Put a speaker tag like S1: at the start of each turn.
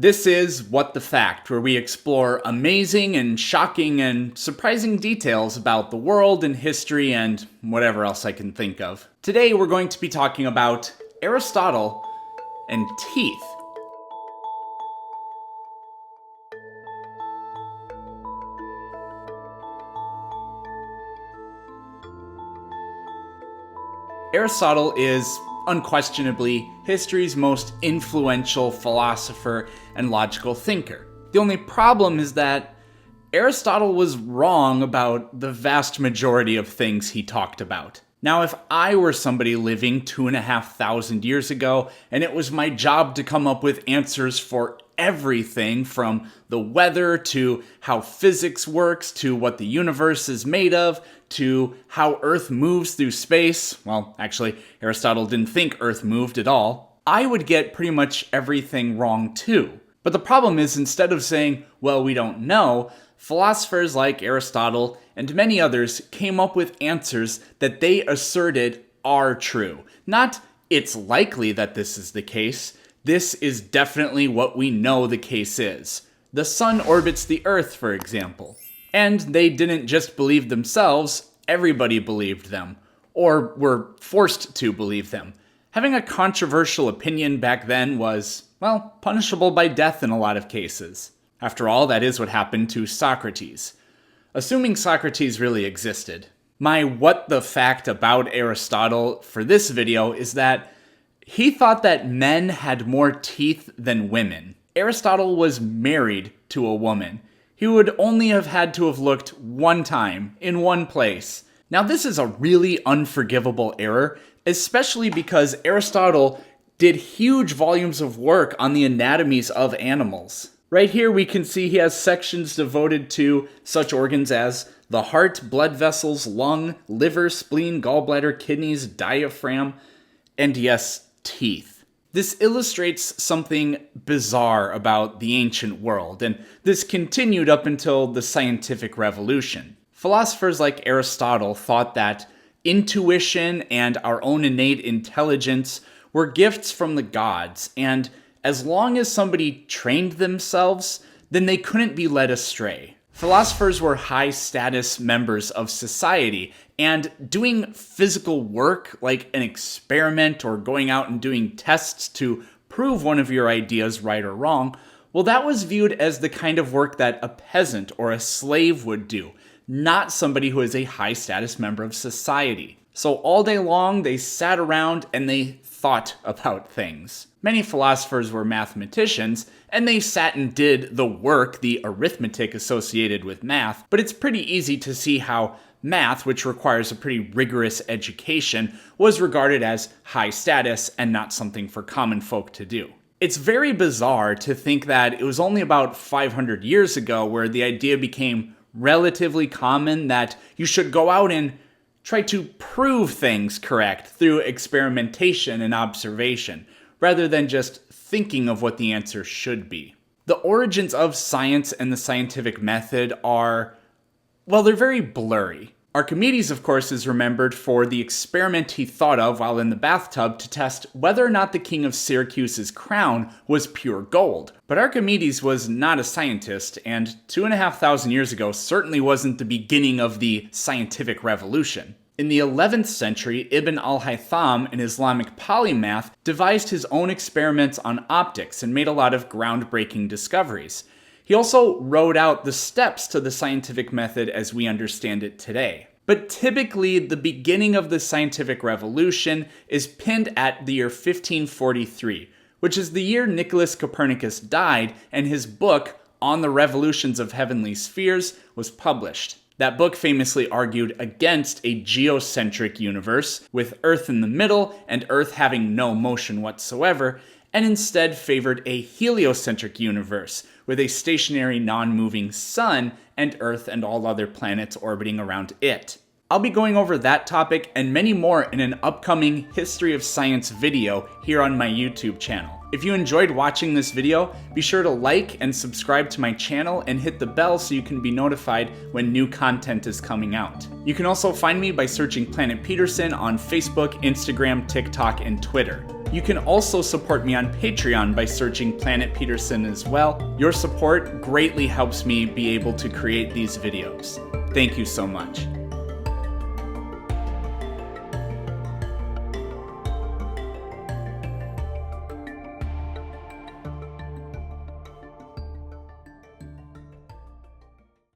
S1: This is What the Fact, where we explore amazing and shocking and surprising details about the world and history and whatever else I can think of. Today we're going to be talking about Aristotle and teeth. Aristotle is unquestionably history's most influential philosopher and logical thinker. The only problem is that Aristotle was wrong about the vast majority of things he talked about. Now, if I were somebody living 2,500 years ago, and it was my job to come up with answers for everything from the weather to how physics works to what the universe is made of to how Earth moves through space, well, actually, Aristotle didn't think Earth moved at all, I would get pretty much everything wrong too. But the problem is, instead of saying, well, we don't know, philosophers like Aristotle and many others came up with answers that they asserted are true. Not, it's likely that this is the case. This is definitely what we know the case is. The sun orbits the Earth, for example. And they didn't just believe themselves, everybody believed them, or were forced to believe them. Having a controversial opinion back then was, well, punishable by death in a lot of cases. After all, that is what happened to Socrates. Assuming Socrates really existed. My what the fact about Aristotle for this video is that he thought that men had more teeth than women. Aristotle was married to a woman. He would only have had to have looked one time, in one place. Now this is a really unforgivable error, especially because Aristotle did huge volumes of work on the anatomies of animals. Right here we can see he has sections devoted to such organs as the heart, blood vessels, lung, liver, spleen, gallbladder, kidneys, diaphragm, and yes, teeth. This illustrates something bizarre about the ancient world, and this continued up until the scientific revolution. Philosophers like Aristotle thought that intuition and our own innate intelligence were gifts from the gods, and as long as somebody trained themselves, then they couldn't be led astray. Philosophers were high-status members of society, and doing physical work like an experiment or going out and doing tests to prove one of your ideas right or wrong, well, that was viewed as the kind of work that a peasant or a slave would do, not somebody who is a high-status member of society. So all day long, they sat around and they thought about things. Many philosophers were mathematicians, and they sat and did the work, the arithmetic associated with math, but it's pretty easy to see how math, which requires a pretty rigorous education, was regarded as high status and not something for common folk to do. It's very bizarre to think that it was only about 500 years ago where the idea became relatively common that you should go out and try to prove things correct through experimentation and observation, rather than just thinking of what the answer should be. The origins of science and the scientific method are, well, they're very blurry. Archimedes, of course, is remembered for the experiment he thought of while in the bathtub to test whether or not the king of Syracuse's crown was pure gold. But Archimedes was not a scientist, and 2,500 years ago certainly wasn't the beginning of the scientific revolution. In the 11th century, Ibn al-Haytham, an Islamic polymath, devised his own experiments on optics and made a lot of groundbreaking discoveries. He also wrote out the steps to the scientific method as we understand it today. But typically, the beginning of the scientific revolution is pinned at the year 1543, which is the year Nicholas Copernicus died and his book, On the Revolutions of Heavenly Spheres, was published. That book famously argued against a geocentric universe, with Earth in the middle and Earth having no motion whatsoever, and instead favored a heliocentric universe, with a stationary non-moving sun and Earth and all other planets orbiting around it. I'll be going over that topic and many more in an upcoming History of Science video here on my YouTube channel. If you enjoyed watching this video, be sure to like and subscribe to my channel and hit the bell so you can be notified when new content is coming out. You can also find me by searching Planet Peterson on Facebook, Instagram, TikTok, and Twitter. You can also support me on Patreon by searching Planet Peterson as well. Your support greatly helps me be able to create these videos. Thank you so much.